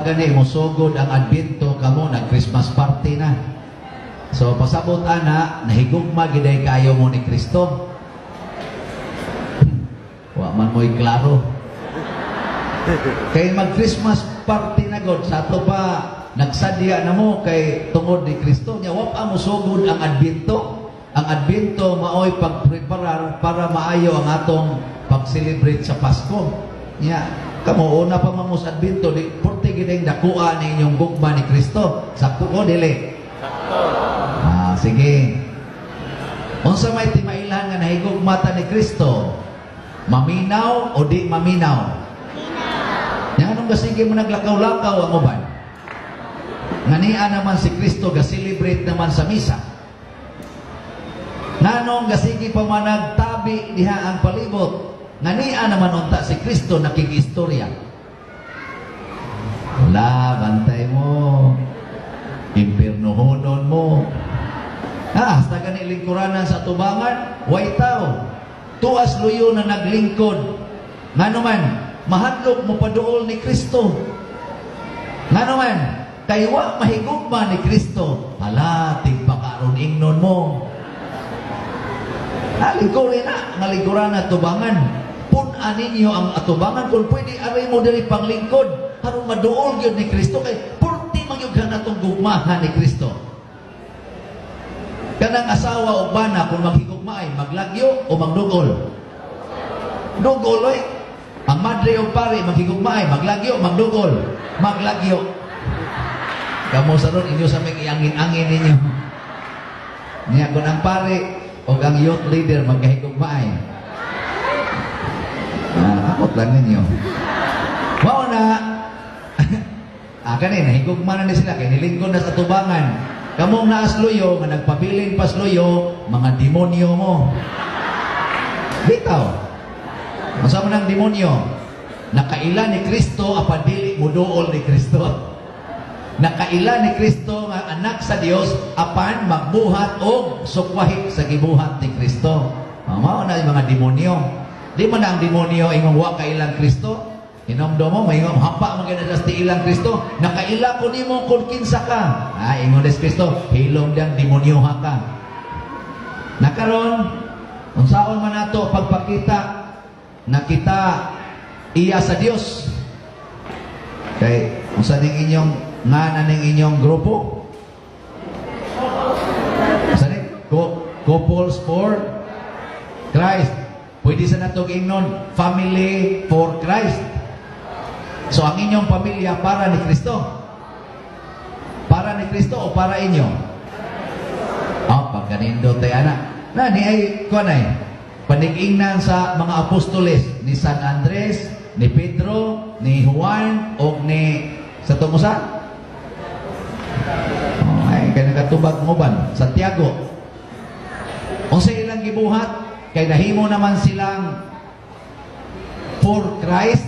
gani musugod ang Adbento kamo nag Christmas party na. So pasabot ana nahigugma giday kayo mo ni Kristo. Wa man mo'y klaro. Kay mag Christmas party na god sa ato pa nagsadya na mo kay tungod ni Kristo nya wa pa musugod ang Adbento. Ang Adbento maoy pagpreparar para maayo ang atong pag-celebrate sa Pasko. Nya kamo una pa man mo sa Adbento di porte gid dakuan ni inyong gugma ni Kristo. Sakto ko dili. Sige. Unsa may timailan nga nahigugma ta ni Kristo? Maminaw o di maminaw? Maminaw. Yang anong gasige mo naglakaw-lakaw ang uban? Ngania naman si Kristo ga-celebrate naman sa misa. Nanong gasige pa man nagtabi diha ang palibot. Ngania naman unta si Kristo nakigistorya. Wala, bantay mo. Impirnohonon mo. Hasta gani lingkuranan sa tubangan, way tao. Tuas luyo na naglingkod. Ngano man, mahadlok mo paduol ni Kristo. Ngano man, kaywa mahigugma ni Kristo. Hala, tigpakaron ingnon mo. Lingkurin na, nga lingkuranan at tubangan. Punan ninyo ang atubangan kung pwede aray mo diri panglingkod. Harong maduol yun ni Kristo kay purti magyughan na itong gugmahan ni Kristo. Kanang asawa o bana kung maghigugma ay maglagyo o magdugol. Dugol oy. Ang madre o pare maghigugma ay maglagyo, magdugol. Maglagyo. Kamu sa ron inyo sa may iangin-angin ninyo. Niya kung ang pare o ang youth leader maghigugma ay. Akot lang ninyo. Mao na. Kanina higugma na ni sila kay nilingkod na sa tubangan. Kamong naasloyo, nga nagpabiling pasloyo, mga demonyo mo. Bitaw. Masa mo ng demonyo? Nakaila ni Kristo, apadili mo dool ni Kristo. Nakaila ni Kristo, nga anak sa Dios, apan magbuhat o sukwahit sa gibuhat ni Kristo. Mao na yung mga demonyo. Di man na ang demonyo ingong wa kailang Kristo. Inomdo mo, may hapa maganadas ti ilang Kristo. Nakaila ko ni mo kung kinsa ka. Ingon des Kristo, hilom diyang demonyoha ka. Nakaroon, unsaon man nato pagpakita na kita iya sa Dios. Kay, unsa ning inyong ngana ning inyong grupo? Unsa ning couples for Christ. Pwede sa nato ingnon, family for Christ. So, ang inyong pamilya para ni Kristo? Para ni Kristo o para inyo? Pagkanindo tayo anak. Na, ni ay, kunay, panig-ingnan sa mga apostoles ni San Andres, ni Pedro, ni Juan, o ni sa tumusa? Ay, kaya nakatubag mo ba? Santiago. O sa ilang gibuhat, kay nahimo naman silang for Christ,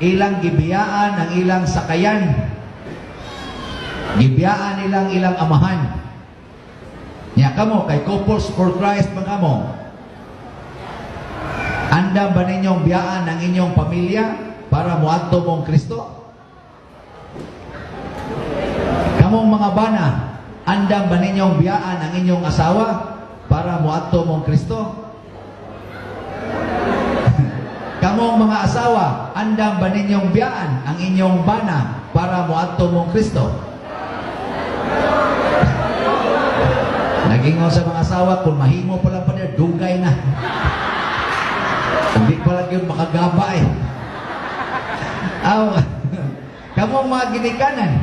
ilang gibiyaan ang ilang sakayan. Gibiyaan nilang ilang amahan. Nya kamo kay couples for Christ man kamo. Anda ba ninyong biyaan ang inyong pamilya para muadto mong Kristo? Kamong mga bana, anda ba ninyong biyaan ang inyong asawa para muadto mong Kristo? Kamong mga asawa, andam ba ninyong biyaan ang inyong bana para muadto mong Kristo? Naging sa mga asawa, kung mahimo pa lang pa niya, dugay na. Hindi pa lang yun makagaba eh. Kamong mga ginikanan,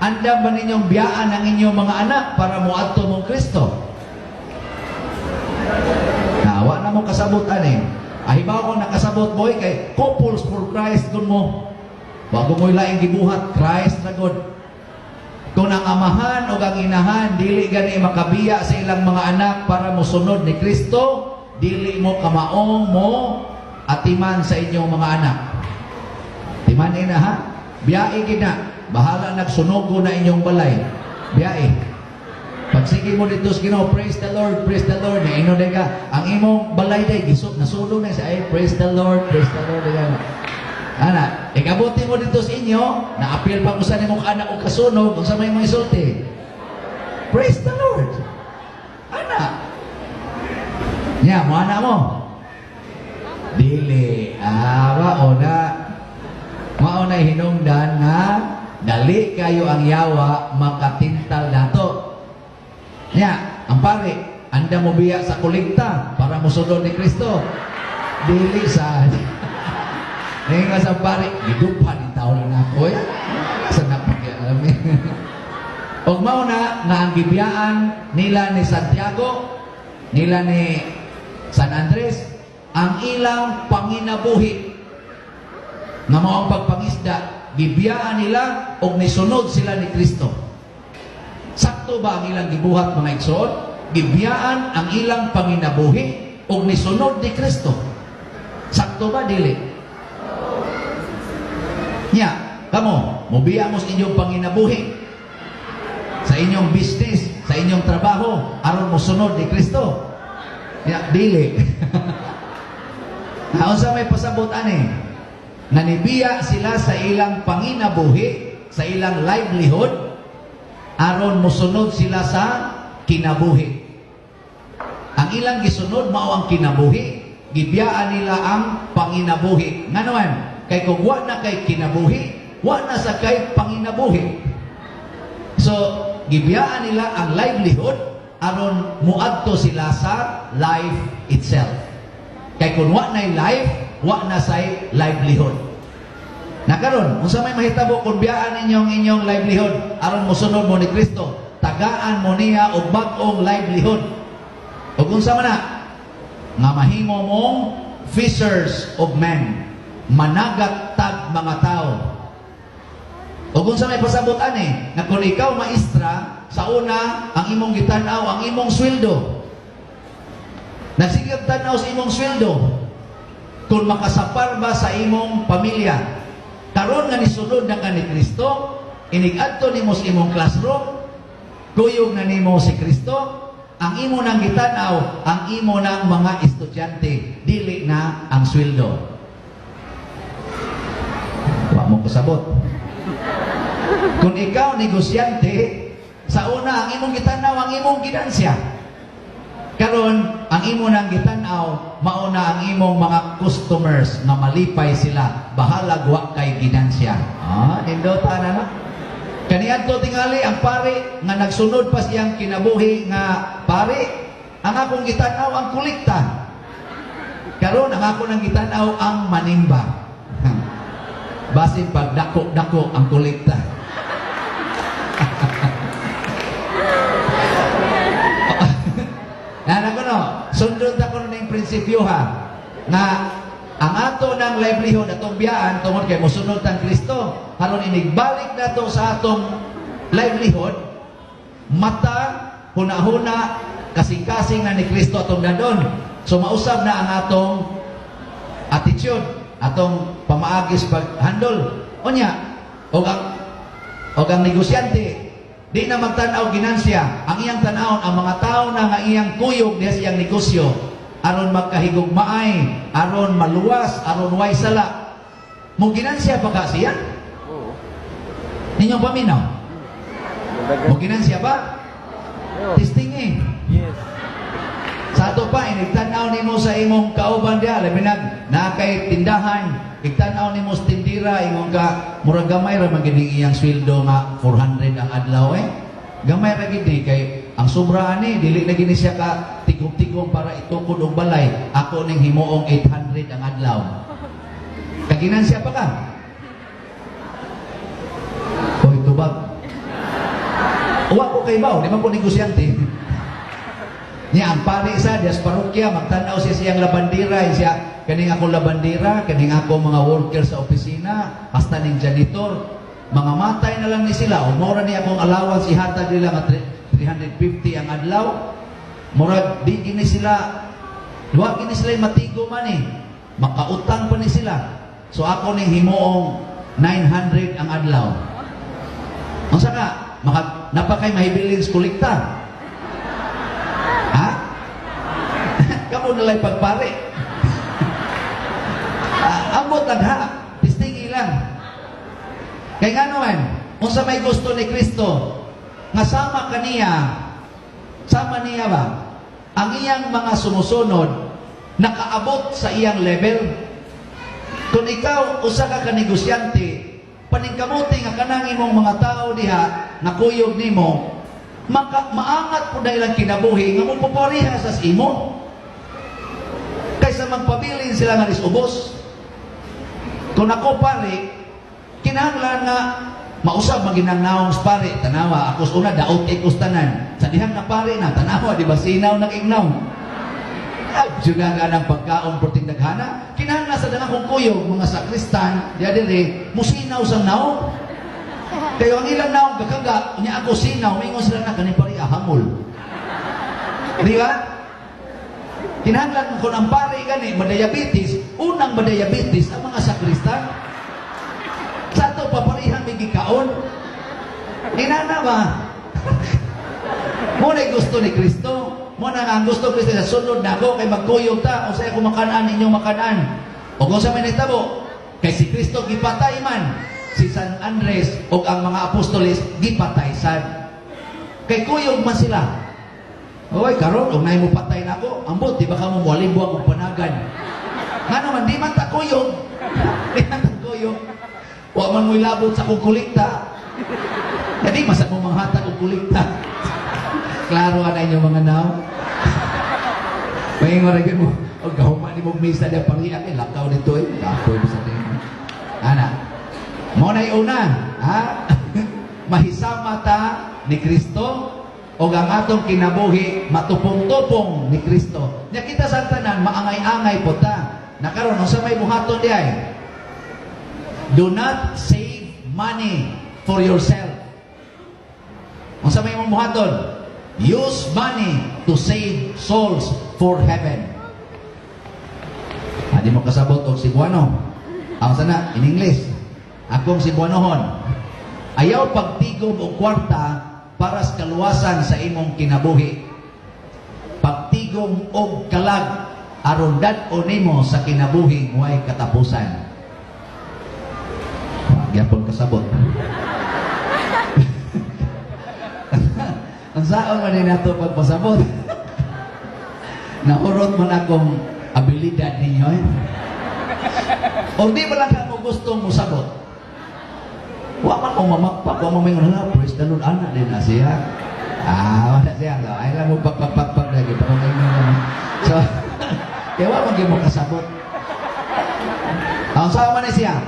andam ba ninyong biyaan ang inyong mga anak para muadto mong Kristo? Nawa na mo kasabutan eh. Ahibaw ko nakasabot boy kay couples for Christ kun mo. Bago mo ilaing gibuhat, Christ na God. Kung ang amahan o ang inahan, dili gani makabiya sa ilang mga anak para mosunod ni Kristo, dili mo kamaong mo atiman sa inyong mga anak. Timan ina ha? Biyae gina. Bahala nagsunog na inyong balay. Biyae. Pagsige mo dito sa Ginoo, praise the Lord, praise the Lord. Na ino ka, ang imong balay day gisot nasulo na sa ay praise the Lord, praise the Lord. Ana, ikabuti mo dito sa inyo, na-appeal pa ko sa nimong anak o kasunog, kung sa may mga isulti. Praise the Lord. Ana. Nya, mo anak mo. Dili. Mauna hinungdan nga, dali kayo ang yawa, makatintal dato. Nya, ang pare, anda mo biya sa kolekta para mo sunod ni Kristo. Dili sa... Ngayon nga sa pare, gidupan yung tao lang ako eh. Sa napag-alamin. O mauna nga ang gibiyaan nila ni Santiago, nila ni San Andres, ang ilang panginabuhi nga mao ang pagpangisda, gibiyaan nila o nisunod sila ni Kristo. Sakto ba ang ilang gibuhat mga igsoon? Gibiyaan ang ilang panginabuhi o nisunod ni Kristo. Sakto ba dili? Nya, kamo, mubiya mo sa inyong panginabuhi, sa inyong business, sa inyong trabaho, aron mo sunod ni Kristo. Nya, dili. Naon sa may pasabot ani, nanibiya sila sa ilang panginabuhi, sa ilang livelihood, aron mo sunod sila sa kinabuhi. Ang ilang gisunod mao ang kinabuhi, gibiyaan nila ang panginabuhi. Nga naman, kay kung wa na kay kinabuhi, wa na sa kay panginabuhi. So, gibiyaan nila ang livelihood aron muadto sila sa life itself. Kay kung wa na life, wa na sa livelihood. Nakaron, unsa may mahitabo kung biyaan ninyo ang inyong livelihood aron mosunod mo ni Kristo, tagaan mo niya og bag-ong livelihood. Ug unsa man na nga mahimo mong fishers of men, managat tag mga tao. O kung sa may pasabot ani, na kung ikaw maestra, sa una, ang imong gitanaw, ang imong sweldo. Nagsigag tanaw sa imong sweldo, kung makasapar ba sa imong pamilya. Karon nga nisulod na ka ni Kristo, inigadto nimo sa imong classroom, kuyog na nimo si Kristo, ang imo nang gitanaw, ang imo nang mga estudyante, dili na ang sweldo. Wa mo kasabot. Kung ikaw negosyante, sa una ang imong gitanaw ang imong ginansya. Karon ang imo nang gitanaw mauna ang imong mga customers nga malipay sila, bahalag wa kay ginansya. Nindota na na. Kaniadto tingali ang pare nga nagsunod pa siyang kinabuhi nga pare, ang akong gitanaw ang kolekta. Karon ang ako nang gitanaw ang manimba. Basin pag dako-dako ang kolekta. Yan ako no, sundod ako ng prinsipyo ha, nga ang ato ng livelihood atong biyaan tungod kay mosunod ang Kristo, haron inigbalik nato sa atong livelihood, mata, huna-huna, kasing-kasing na ni Kristo atong dadon. So mausab na ang atong attitude, atong pamaagis pag-handle. Onya, og ang negosyante, di na magtanaw ginansya, ang iyang tanawon, ang mga tao na nga iyang kuyog diha sa iyang negosyo, aron magkahigugmaay, aron maluwas, aron way sala. Mo ginansya pa ka siya? Oo. Ninyong paminaw? Mo ginansya ba? Testing eh. Yes. Sa ato pa, inigtanaw nimo sa imong kauban diha, labi na kay tindahan, igtanaw nimo sa tindira, imong ka, murag gamay ra man gid iyang sweldo nga 400 ang adlaw eh. Gamay ra gid kay ang sobra ani dili na gini siya ka tigom-tigom para itukod og balay. Ako ning himuong 800 ang adlaw. Kaginansya pa ka? Hoy tubag. Uwa ko kay baw, di man ko negosyante. Niya ang pari sa dias parokya magtanaw siya siyang labandira, siya kaning ako labandira, kaning ako mga worker sa opisina, hasta ning janitor, mga matay na lang ni sila. O mora ni akong allowance ihatag nila nga 350 ang adlaw. Murag di gini sila, luwa gini sila matigo man eh. Makautang pa ni sila. So ako ning himuong 900 ang adlaw. Ang saka, napakay mahibilin sa kolekta. Ha? Kamu nalay pagpare. Ambot lang ha. Testing Kaya nga naman, kung sa may gusto ni Kristo, nga sama niya ba, ang iyang mga sumusunod, nakaabot sa iyang level. Kung ikaw, usa ka negosyante, paningkamuti nga kanang imong mga tao diha, nakuyog nimo, maangat po dahil ang kinabuhi, nga mo papariha sa imo. Kaysa magpabilin sila nga isubos. Kung ako pare, kinahanglan nga mausab maginangnaong pare, tanawa, akos una, daot ikos tanan. Sa dihang na pare na, tanawa, di ba sinaw ng ignaw? Juga nga ng pagkaon porting daghana. Kinahanglan sa danga kong kuyog, mga sakristan, diya dire, musinaw sa naong. Kaya ang ilang naong kakaga, niya ako sinaw, mingon sila na kanin pari ahamol. Di ba? Kinahanglan kung ang pare gani, madiabetes, unang madiabetes ang mga sakristan. Sa ito, paparihan may gikaon. Inana ba? Muna gusto ni Kristo. Muna nga ang gusto Kristo sa sunod na ako, kay magkuyog ta, o sa'yo kung makanaan, inyong makanaan. O kung sa may nagtabo, kay si Kristo gipatay man, si San Andres o ang mga apostolis gipatay sad. Kay kuyog man sila. Oy, karon og nay mo patay na ako, ambot di ba ka mo mualimbuang og panagan. Nga naman di man ta kuyog. Di man ta kuyog. Wa man mo ilabot sa kong kulikta. Jadi masag mo manghatag og kulikta. Klaro ana inyo mga naw. May ngoragin mo, og gahuman ni mo misa da pangian ni lakaw dito eh. Kapoy sa tingin. Ana. Mo nay una, ha? Mahisama ta ni Kristo o ang atong kinabuhi matupong-tupong ni Kristo. Nya kita sa tanan maangay-angay po ta. Nakaroon sa may buhaton di ay. Do not save money for yourself. Kung sa may buhaton, use money to save souls for heaven. Di mo kasabot og Cebuano. Ang sana in English. Akong Cebuanohon. Ayaw pagtigom og kwarta para sa kaluwasan sa imong kinabuhi. Pagtigom og kalag aron dad-o nimo sa kinabuhi way katapusan. Gyapon kasabot. Ang saan man ni nato pagpasabot. Naurot man akong abilidad ninyo eh. O di ba lang ako gustong musabot? Wa man mo mamakpak, wa mo may nga, praise the Lord, anak din na siya. Wala siya. Ay lang mo pagpagpagpag lagi. So, kaya wa man mo kasabot. Ang sama na siya.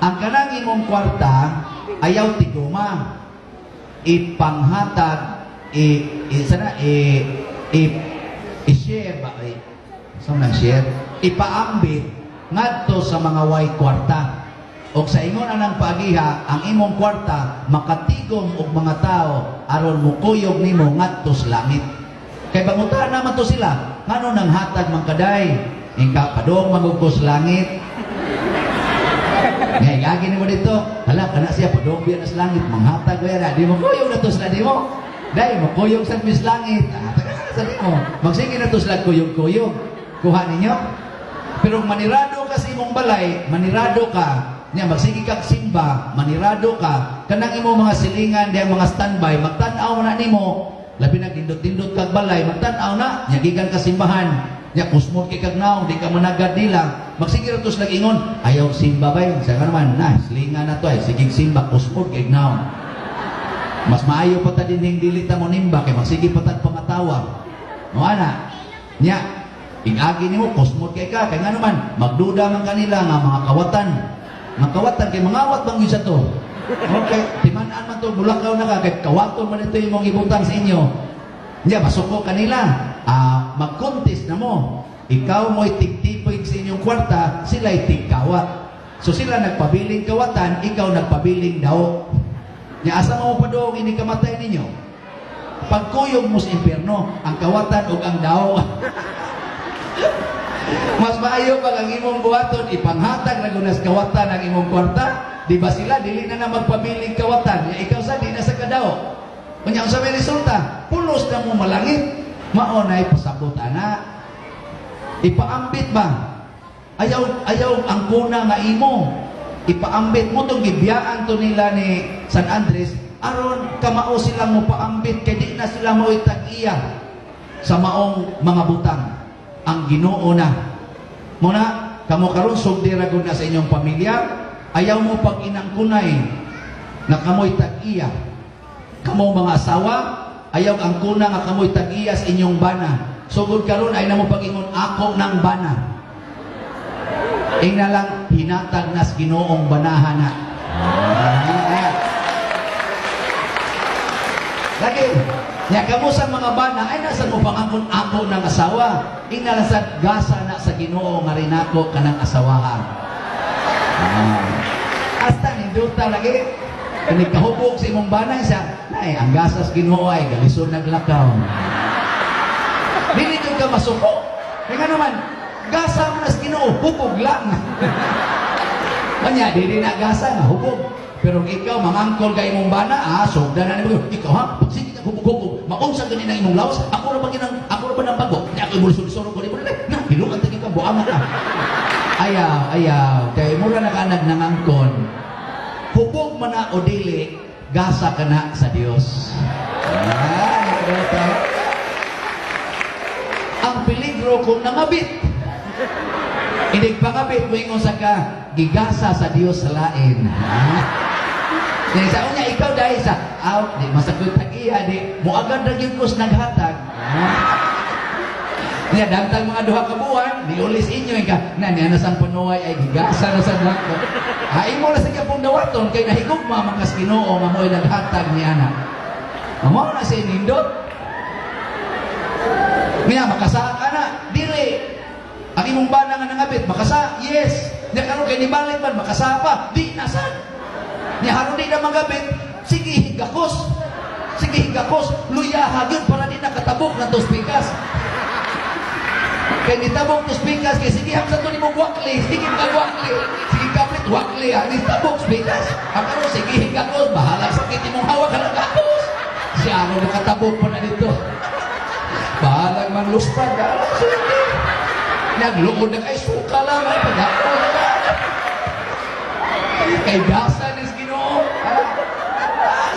Ang kanang imong kwarta, ayaw tiguma. Ipanghatag, i-share ba? Saan nang share? Ipaambit ngadto sa mga way kwarta. O sa ingon anang paagiha, ang imong kwarta makatigom og mga tao aron mukuyog nimo ngadto sa langit. Kay bangutan naman to sila, ngano nang hatag man kaday, ingka padong magugko sa langit. Ngay gagi nimo dito, hala kana siya padong biya sa langit, manghatag wala, di mo kuyog na to sa di mo. Dai mo kuyog sa mis langit. Sa di mo, magsige na to sa kuyog-kuyog. Kuha ninyo. Pero manirado ka sa imong balay, manirado ka. Nya magsige kag simba, manirado ka, kanang imo mga silingan diang mga standby, magtan-aw na nimo, labi na dindot-dindot kag balay, magtan-aw na, nya gikan ka simbahan, nya kusmod kay kag naong, di ka managad nila, magsige ra tos lagingon, ayaw simba bay, sa naman, na silingan na to ay, sige simba, kusmod kay naong. Mas maayo pa ta din dili ta mo nimba, kay magsige pa ta pangatawa. No ana, nya igagi nimo kusmod kay ka, kay nga naman, magduda man kanila nga mga kawatan. Makawatan kay mangawat bang yun sa to. Okay, timan-an man to, bulakaw na ka, kay kawaton man ito yung mga ibutang sa inyo. Hindi, masuko kanila. Mag-contest na mo. Ikaw mo'y tig-tipoy sa inyong kwarta, sila'y tig-kawat. So sila nagpabiling kawatan, ikaw nagpabiling daw. Nya asa mo pa doong ini kamatay ninyo? Pagkuyog mo sa impyerno, ang kawatan o ang daw. Mas maayo pag ang imong buhaton ipanghatag na gunas kawatan ang imong kwarta, di ba sila dili na magpabiling kawatan, ya ikaw sa di na sa kadaw. Kunya sa may resulta, pulos na mo malangit, mao nay pasabot ana. Ipaambit ba? Ayaw ang kuna nga imo. ipaambit mo tong gibiyaan to nila ni San Andres aron kamao silang mo paambit kay di na sila mo itag-iya sa maong mga butang. Ang Ginoo na muna kamo karon sugdi ra gud na sa inyong pamilya, ayaw mo pag inangkunay na kamoy tag-iya. Kamo mga asawa, ayaw ang kuna nga kamoy tag-iya sa inyong bana. Sugod karon ay namo pag-ingon ako ng bana. Ing na lang hinatag nas Ginoong banahan na. Lagi, nya kamo sa mga bana ay nasa mo pangangkon ako ng asawa. Ing na lang sa gasa na sa Ginoo nga rinako kanang asawahan. Hasta ninduta lagi. Kani kahubog sa imong banay siya, nay ang gasas Ginoo ay galisod naglakaw. Dili jud ka masuko. Kaya naman, gasa mo na sa Ginoo, hubog lang. Kanya, dili na gasa nga, hubog. Pero ikaw, mangangkol ka imong bana, sugda na nimo. Ikaw ha, sige ka hubog-hubog. Maunsa ganina imong lawas, ako ra ba nang bago? Di ako ibulusod-lusod ko ni mo na. Hilukan tagi ka, buang ka. Ayaw. Kaya mura na ka nagnangangkon. Hubog man na o dili, gasa ka na sa Dios. Ang peligro kung nangabit. Hindi pangabit mo ingon sa ka, gigasa sa Dios sa lain. Dahil sa unya, ikaw dahil sa out, di masakot tag-iya, di muagad na yung kus naghatag. Niya, dantang mga duha ka buwan, niulis inyo ka, na niya nasang panuway ay gigasa na sa dako. Imo na sa kapong dawaton, kay nahigugma makas Ginoo nga mo'y naghatag niya na. Mamaw na si Nindot. Niya, makasa ka na, dili. Ang imong bana nga nangabit, makasa, yes. Niya karon kay nibalik man, makasa pa, di nasan. Niya haron di na magabit, sige higakos. Sige higakos, luyaha yun para di nakatabok ng tuspikas. Kaya nitabok tuspikas, kaya sige hamsa to ni mong wakli, sige magwakli. Sige kaplit, wakli, nitabok tuspikas. Ang karon, sige higakos, bahala sakit imong hawak ka ng kapos. Siya ako nakatabok pa na dito. Bahalang manluspad, sige. Nagluod na kay suka lang ay pagkakot na. Kay gasa ni Ginoo.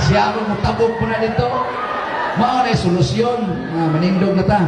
Siya ako magtabog po na dito. Mao na solusyon. Manindog na ta.